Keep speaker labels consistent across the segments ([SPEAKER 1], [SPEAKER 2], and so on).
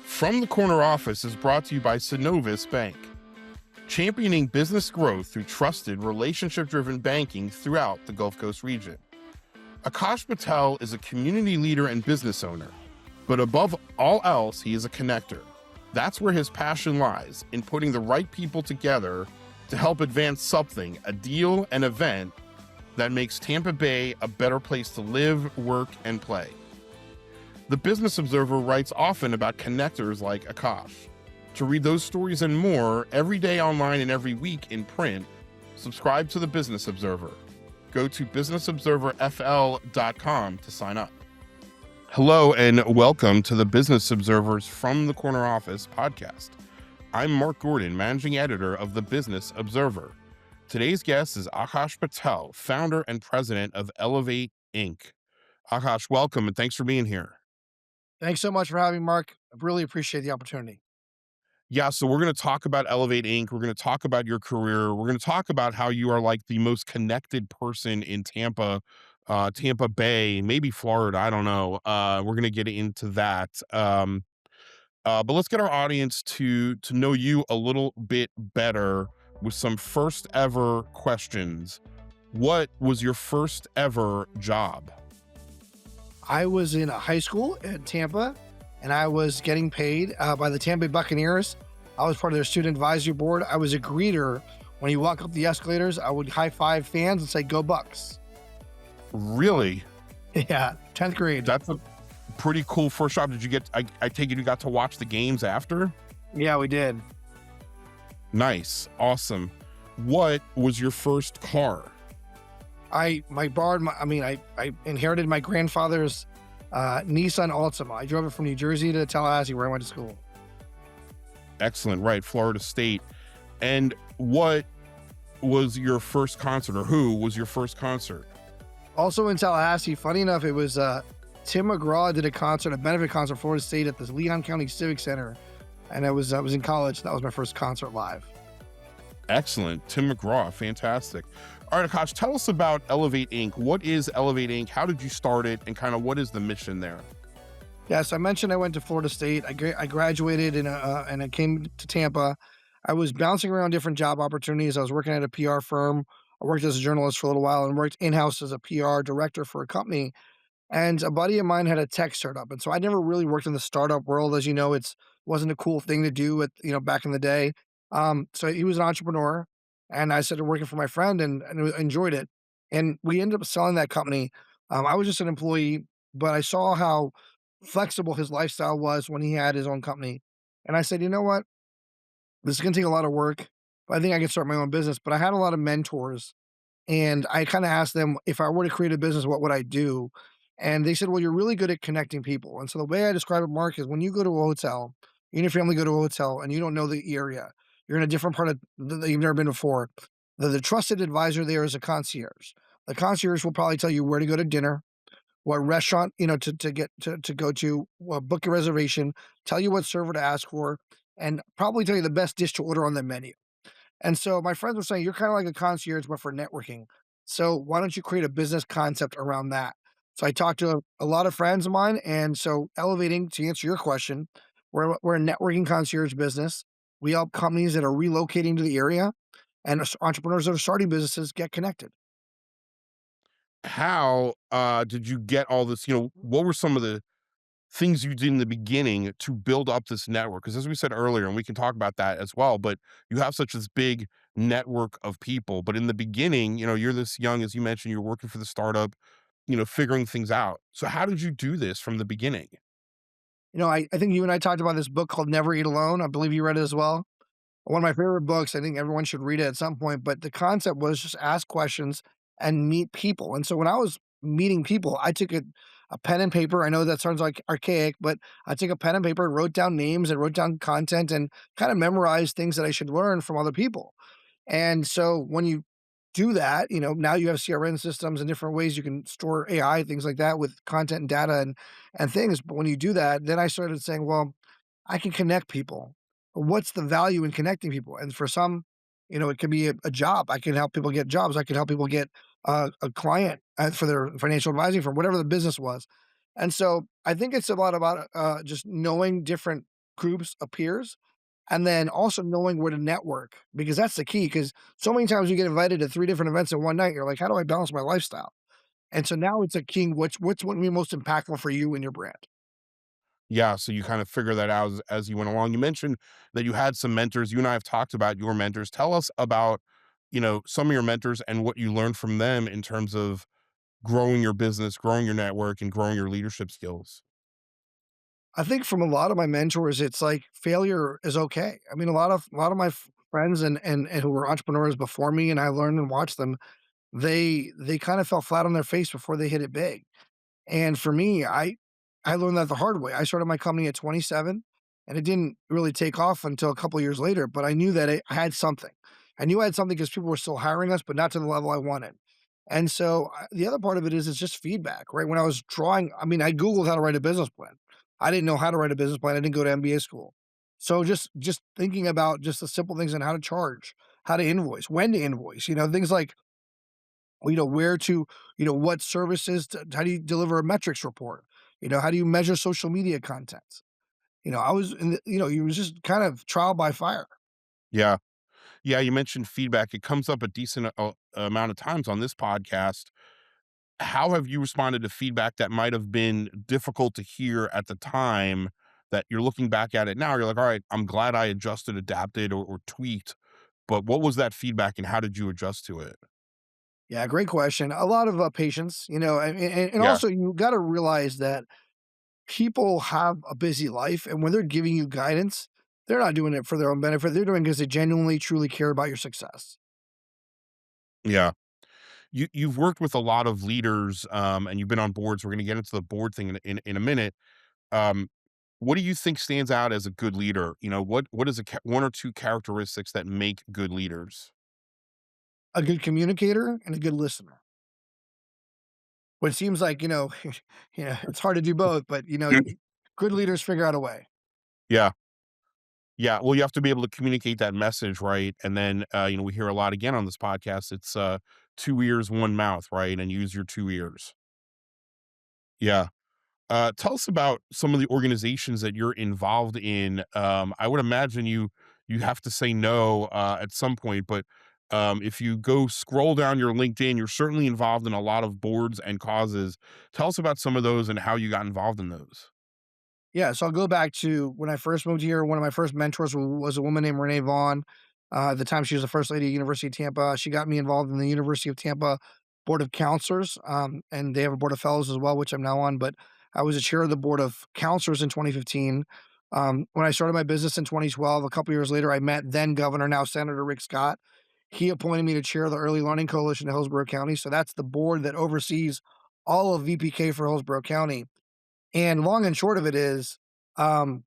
[SPEAKER 1] From the Corner Office is brought to you by Synovus Bank, championing business growth through trusted, relationship-driven banking throughout the Gulf Coast region. Aakash Patel is a community leader and business owner, but above all else, he is a connector. That's where his passion lies, in putting the right people together to help advance something, a deal, an event that makes Tampa Bay a better place to live, work, and play. The Business Observer writes often about connectors like Aakash. To read those stories and more every day online and every week in print, subscribe to the Business Observer. Go to businessobserverfl.com to sign up. Hello and welcome to the Business Observer's From the Corner Office podcast. I'm Mark Gordon, managing editor of the Business Observer. Today's guest is Aakash Patel, founder and president of Elevate Inc. Aakash, welcome and thanks for being here.
[SPEAKER 2] Thanks so much for having me, Mark. I really appreciate the opportunity.
[SPEAKER 1] Yeah, so we're going to talk about Elevate Inc. We're going to talk about your career. We're going to talk about how you are like the most connected person in Tampa Bay, maybe Florida. I don't know. We're going to get into that. But let's get our audience to know you a little bit better with some first ever questions. What was your first ever job?
[SPEAKER 2] I was in a high school in Tampa, and I was getting paid by the Tampa Bay Buccaneers. I was part of their student advisory board. I was a greeter. When you walk up the escalators, I would high five fans and say, "Go Bucks."
[SPEAKER 1] Really?
[SPEAKER 2] Yeah, 10th grade.
[SPEAKER 1] That's a pretty cool first job. Did you get, I take it you got to watch the games after?
[SPEAKER 2] Yeah, we did.
[SPEAKER 1] Nice. Awesome. What was your first car?
[SPEAKER 2] I inherited my grandfather's Nissan Altima. I drove it from New Jersey to Tallahassee, where I went to school.
[SPEAKER 1] Excellent. Right. Florida State. And what was your first concert, or who was your first concert?
[SPEAKER 2] Also in Tallahassee, funny enough, it was Tim McGraw did a benefit concert, Florida State at the Leon County Civic Center. And I was in college. That was my first concert live.
[SPEAKER 1] Excellent. Tim McGraw. Fantastic. All right, Aakash, tell us about Elevate Inc. What is Elevate Inc.? How did you start it? And kind of what is the mission there?
[SPEAKER 2] Yes, I mentioned I went to Florida State. I graduated and I came to Tampa. I was bouncing around different job opportunities. I was working at a PR firm. I worked as a journalist for a little while and worked in-house as a PR director for a company. And a buddy of mine had a tech startup. And so I never really worked in the startup world. As you know, wasn't a cool thing to do back in the day. So he was an entrepreneur, and I started working for my friend and enjoyed it. And we ended up selling that company. I was just an employee, but I saw how flexible his lifestyle was when he had his own company. And I said, you know what? This is going to take a lot of work, but I think I can start my own business. But I had a lot of mentors, and I kind of asked them, if I were to create a business, what would I do? And they said, well, you're really good at connecting people. And so the way I describe it, Mark, is when you go to a hotel, you and your family go to a hotel and you don't know the area, you're in a different part of that you've never been before. The trusted advisor there is a concierge. The concierge will probably tell you where to go to dinner, what restaurant, to go to, book a reservation, tell you what server to ask for, and probably tell you the best dish to order on the menu. And so my friends were saying, you're kind of like a concierge, but for networking. So why don't you create a business concept around that? So I talked to a lot of friends of mine. And so elevating, to answer your question, we're a networking concierge business. We help companies that are relocating to the area and entrepreneurs that are starting businesses get connected.
[SPEAKER 1] How did you get all this? What were some of the things you did in the beginning to build up this network? Because as we said earlier, and we can talk about that as well, but you have such this big network of people. But in the beginning, you're this young, as you mentioned, you're working for the startup, figuring things out. So how did you do this from the beginning?
[SPEAKER 2] I think you and I talked about this book called Never Eat Alone. I believe you read it as well. One of my favorite books. I think everyone should read it at some point. But the concept was just ask questions and meet people. And so when I was meeting people, I took a pen and paper. I know that sounds like archaic, but I took a pen and paper and wrote down names and wrote down content and kind of memorized things that I should learn from other people. And so when you do that, now you have CRM systems and different ways you can store AI, things like that with content and data and things. But when you do that, then I started saying, well, I can connect people. What's the value in connecting people? And for some, it could be a job. I can help people get jobs. I can help people get a client for their financial advising firm, whatever the business was. And so I think it's a lot about just knowing different groups of peers, and then also knowing where to network because that's the key. Because so many times you get invited to 3 different events in one night, you're like, "How do I balance my lifestyle?" And so now it's a king, what's gonna be most impactful for you and your brand?
[SPEAKER 1] Yeah, so you kind of figure that out as you went along. You mentioned that you had some mentors. You and I have talked about your mentors. Tell us about, some of your mentors and what you learned from them in terms of growing your business, growing your network, and growing your leadership skills.
[SPEAKER 2] I think from a lot of my mentors, it's like failure is okay. I mean, a lot of my friends and who were entrepreneurs before me, and I learned and watched them, they kind of fell flat on their face before they hit it big. And for me, I learned that the hard way. I started my company at 27, and it didn't really take off until a couple years later, but I knew that I had something. I knew I had something because people were still hiring us, but not to the level I wanted. And so, the other part of it is it's just feedback, right? When I was drawing I mean, I Googled how to write a business plan. I didn't know how to write a business plan. I didn't go to MBA school. So just thinking about just the simple things and how to charge, how to invoice, when to invoice, things like where to, what services, how do you deliver a metrics report? How do you measure social media content? I was in you was just kind of trial by fire.
[SPEAKER 1] Yeah. Yeah, you mentioned feedback. It comes up a decent amount of times on this podcast. How have you responded to feedback that might have been difficult to hear at the time that you're looking back at it now? You're like, all right, I'm glad I adjusted, adapted, or tweaked. But what was that feedback and how did you adjust to it?
[SPEAKER 2] Yeah, great question. A lot of patience, and
[SPEAKER 1] Yeah.
[SPEAKER 2] also you got to realize that people have a busy life, and when they're giving you guidance, they're not doing it for their own benefit. They're doing it because they genuinely, truly care about your success.
[SPEAKER 1] Yeah. You've worked with a lot of leaders, and you've been on boards. We're going to get into the board thing in a minute. Um, what do you think stands out as a good leader? What is one or two characteristics that make good leaders?
[SPEAKER 2] A good communicator and a good listener. Which seems like, it's hard to do both, but, good leaders figure out a way.
[SPEAKER 1] Yeah. Yeah, well, you have to be able to communicate that message, right? And then, we hear a lot again on this podcast. It's 2 ears, 1 mouth, right? And use your 2 ears. Yeah. Tell us about some of the organizations that you're involved in. I would imagine you have to say no at some point, but if you go scroll down your LinkedIn, you're certainly involved in a lot of boards and causes. Tell us about some of those and how you got involved in those.
[SPEAKER 2] Yeah, so I'll go back to when I first moved here. One of my first mentors was a woman named Renee Vaughn. At the time, she was the first lady at University of Tampa. She got me involved in the University of Tampa Board of Counselors, and they have a Board of Fellows as well, which I'm now on. But I was a chair of the Board of Counselors in 2015. When I started my business in 2012, a couple years later, I met then Governor, now Senator Rick Scott. He appointed me to chair the Early Learning Coalition in Hillsborough County. So that's the board that oversees all of VPK for Hillsborough County. And long and short of it is, um,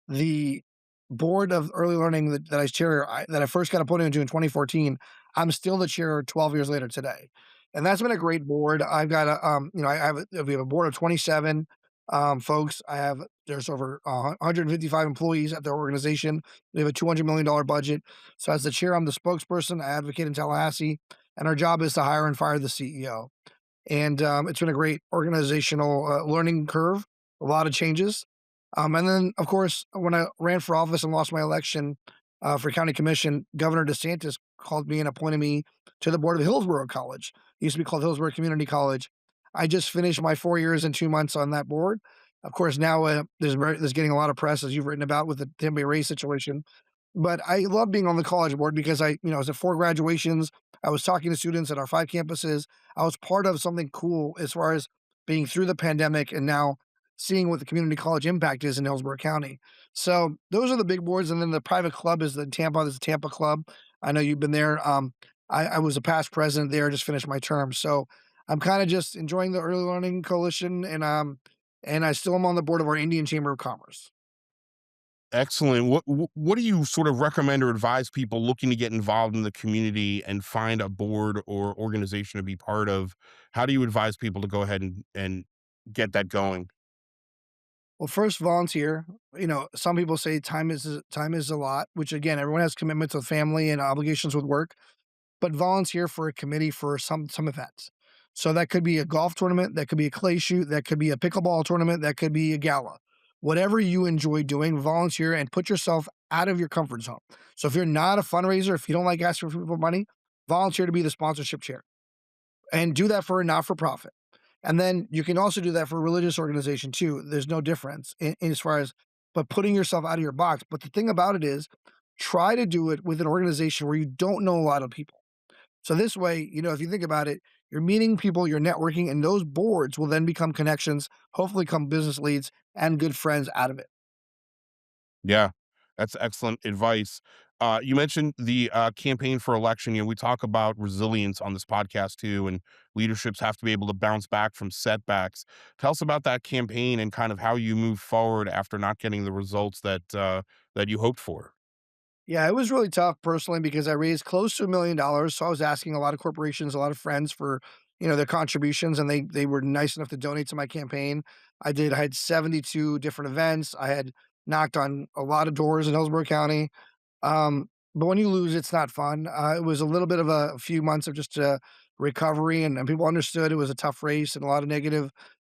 [SPEAKER 2] the board of early learning that I chair, that I first got appointed into in 2014, I'm still the chair 12 years later today. And that's been a great board. I've got we have a board of 27 folks. There's over 155 employees at the organization. We have a $200 million budget. So as the chair, I'm the spokesperson. I advocate in Tallahassee, and our job is to hire and fire the CEO. And it's been a great organizational learning curve, a lot of changes. And then, of course, when I ran for office and lost my election for county commission, Governor DeSantis called me and appointed me to the board of Hillsborough College. It used to be called Hillsborough Community College. I just finished my 4 years and 2 months on that board. Of course, now there's getting a lot of press, as you've written about, with the Tampa Bay Race situation. But I love being on the college board because I was at 4 graduations. I was talking to students at our 5 campuses. I was part of something cool as far as being through the pandemic and now seeing what the community college impact is in Hillsborough County. So those are the big boards, and then the private club is the Tampa Club. I know you've been there. I was a past president there, just finished my term. So I'm kind of just enjoying the Early Learning Coalition, and I still am on the board of our Indian Chamber of Commerce.
[SPEAKER 1] Excellent. What do you sort of recommend or advise people looking to get involved in the community and find a board or organization to be part of? How do you advise people to go ahead and get that going?
[SPEAKER 2] Well, first, volunteer. Some people say time is a lot, which again, everyone has commitments with family and obligations with work, but volunteer for a committee for some events. So that could be a golf tournament, that could be a clay shoot, that could be a pickleball tournament, that could be a gala. whatever you enjoy doing, volunteer and put yourself out of your comfort zone. So if you're not a fundraiser, if you don't like asking for people money, volunteer to be the sponsorship chair and do that for a not for profit. And then you can also do that for a religious organization too. There's no difference in as far as, but putting yourself out of your box. But the thing about it is, try to do it with an organization where you don't know a lot of people. So this way, if you think about it, you're meeting people, you're networking, and those boards will then become connections, hopefully come business leads and good friends out of it.
[SPEAKER 1] Yeah, that's excellent advice. You mentioned the campaign for election. We talk about resilience on this podcast too, and leaderships have to be able to bounce back from setbacks. Tell us about that campaign and kind of how you move forward after not getting the results that you hoped for.
[SPEAKER 2] Yeah, it was really tough personally because I raised close to $1 million. So I was asking a lot of corporations, a lot of friends for, their contributions, and they were nice enough to donate to my campaign. I had 72 different events. I had knocked on a lot of doors in Hillsborough County. But when you lose, it's not fun. It was a little bit of a few months of just recovery, and people understood it was a tough race and a lot of negative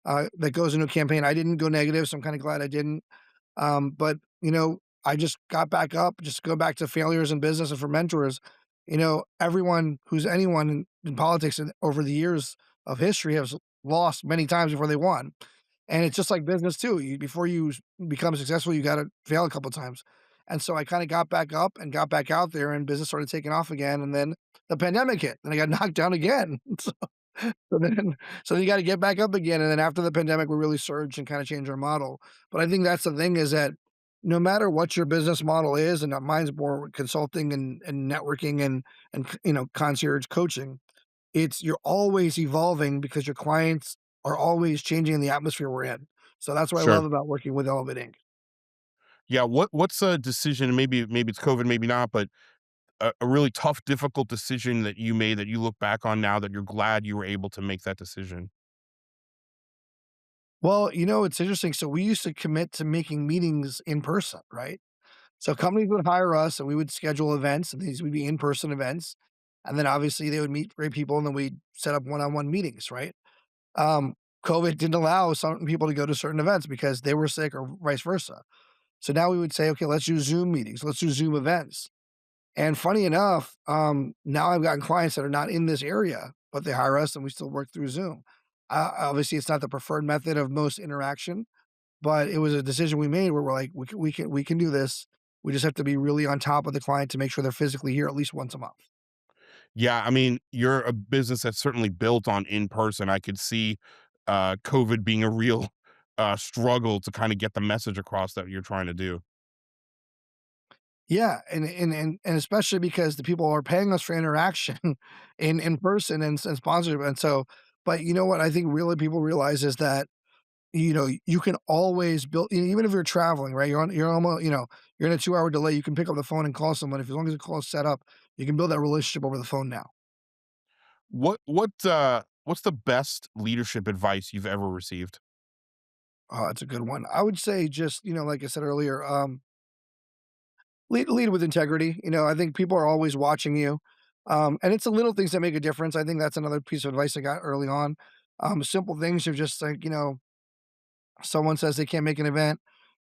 [SPEAKER 2] that goes into a campaign. I didn't go negative, so I'm kind of glad I didn't. But I just got back up, just go back to failures in business and for mentors. Everyone who's anyone in politics over the years of history has lost many times before they won. And it's just like business too. Before you become successful, you got to fail a couple times. And so I kind of got back up and got back out there, and business started taking off again. And then the pandemic hit, and I got knocked down again. So then so you gotta get back up again, and then after the pandemic, we really surged and kinda changed our model. But I think that's the thing is that no matter what your business model is, and mine's more consulting and networking and concierge coaching, you're always evolving because your clients are always changing the atmosphere we're in. So that's what I love
[SPEAKER 1] Sure.
[SPEAKER 2] about working with Elevate Inc.
[SPEAKER 1] Yeah. What's a decision? Maybe it's COVID, maybe not, but a really tough, difficult decision that you made that you look back on now that you're glad you were able to make that decision.
[SPEAKER 2] Well, it's interesting. So we used to commit to making meetings in person, right? So companies would hire us and we would schedule events, and these would be in-person events. And then obviously they would meet great people and then we'd set up one-on-one meetings, right? Um, COVID didn't allow some people to go to certain events because they were sick or vice versa. So now we would say, okay, let's do Zoom meetings, let's do Zoom events. And funny enough, now I've gotten clients that are not in this area, but they hire us and we still work through Zoom. Obviously, it's not the preferred method of most interaction, but it was a decision we made where we're like, we can do this. We just have to be really on top of the client to make sure they're physically here at least once a month.
[SPEAKER 1] Yeah, I mean, you're a business that's certainly built on in person. I could see COVID being a real struggle to kind of get the message across that you're trying to do.
[SPEAKER 2] Yeah, and especially because the people are paying us for interaction in person and sponsorship, and so. But you know what I think really people realize is that you can always build, even if you're traveling, right? You're almost, you're in a 2 hour delay. You can pick up the phone and call someone. If as long as the call is set up, you can build that relationship over the phone now.
[SPEAKER 1] What's the best leadership advice you've ever received?
[SPEAKER 2] Oh, that's a good one. I would say just, like I said earlier, lead with integrity. I think people are always watching you. And it's the little things that make a difference. I think that's another piece of advice I got early on. Simple things are just like, someone says they can't make an event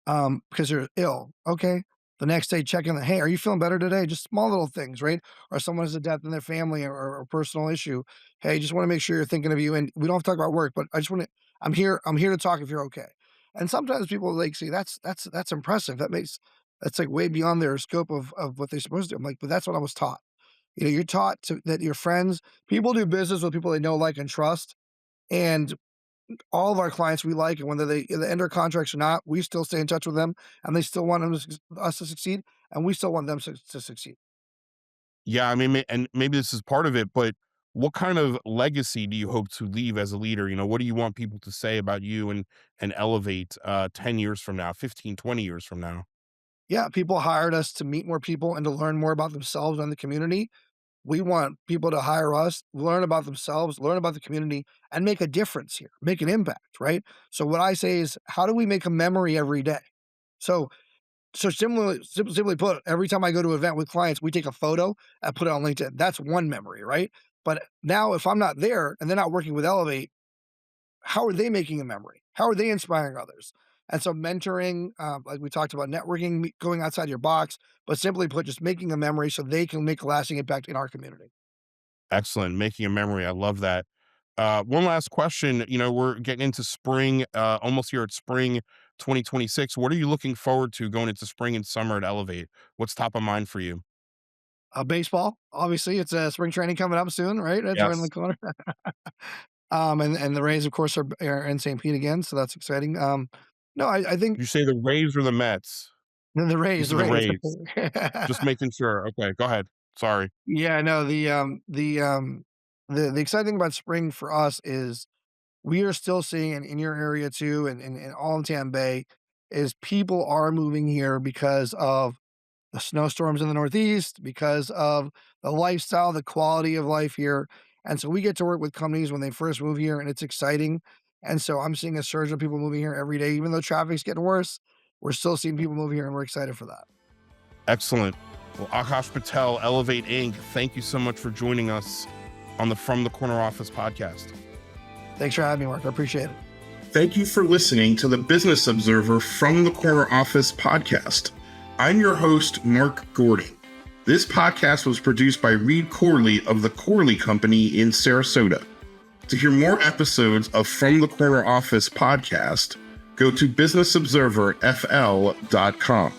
[SPEAKER 2] because they're ill. Okay. The next day, check in. Hey, are you feeling better today? Just small little things, right? Or someone has a death in their family or a personal issue. Hey, just want to make sure you're thinking of you. And we don't have to talk about work, but I just want to. I'm here. I'm here to talk if you're okay. And sometimes people like see that's impressive. That's like way beyond their scope of what they're supposed to do. I'm like, but that's what I was taught. You're taught that your friends, people do business with people they know, like, and trust. And all of our clients we like, and whether they end our contracts or not, we still stay in touch with them, and they still want us to succeed, and we still want them to succeed.
[SPEAKER 1] Yeah, I mean, and maybe this is part of it, but what kind of legacy do you hope to leave as a leader? What do you want people to say about you and elevate 10 years from now, 15, 20 years from now?
[SPEAKER 2] Yeah, people hired us to meet more people and to learn more about themselves and the community. We want people to hire us, learn about themselves, learn about the community, and make a difference here, make an impact, right? So what I say is, how do we make a memory every day? So simply put, every time I go to an event with clients, we take a photo and put it on LinkedIn. That's one memory, right? But now if I'm not there and they're not working with Elevate, how are they making a memory? How are they inspiring others? And so mentoring, like we talked about, networking, going outside your box, but simply put, just making a memory so they can make a lasting impact in our community.
[SPEAKER 1] Excellent. Making a memory. I love that. One last question. We're getting into spring, almost here at spring 2026. What are you looking forward to going into spring and summer at Elevate? What's top of mind for you?
[SPEAKER 2] Baseball, obviously, it's spring training coming up soon, right? It's around the
[SPEAKER 1] Yes.
[SPEAKER 2] corner. And the Rays, of course, are in St. Pete again, so that's exciting. No, I think
[SPEAKER 1] You say the Rays or the Mets?
[SPEAKER 2] the
[SPEAKER 1] You
[SPEAKER 2] Rays, the
[SPEAKER 1] said the
[SPEAKER 2] Rays.
[SPEAKER 1] Rays. Just making sure. Okay, go ahead. Sorry.
[SPEAKER 2] Yeah, no, the exciting thing about spring for us is we are still seeing in your area too, and all in Tampa Bay, is people are moving here because of the snowstorms in the Northeast, because of the lifestyle, the quality of life here. And so we get to work with companies when they first move here, and it's exciting. And so I'm seeing a surge of people moving here every day, even though traffic's getting worse. We're still seeing people move here, and we're excited for that.
[SPEAKER 1] Excellent. Well, Aakash Patel, Elevate Inc., thank you so much for joining us on the From the Corner Office podcast.
[SPEAKER 2] Thanks for having me, Mark. I appreciate it.
[SPEAKER 1] Thank you for listening to the Business Observer From the Corner Office podcast. I'm your host, Mark Gordon. This podcast was produced by Reed Corley of the Corley Company in Sarasota. To hear more episodes of From the Corner Office podcast, go to businessobserverfl.com.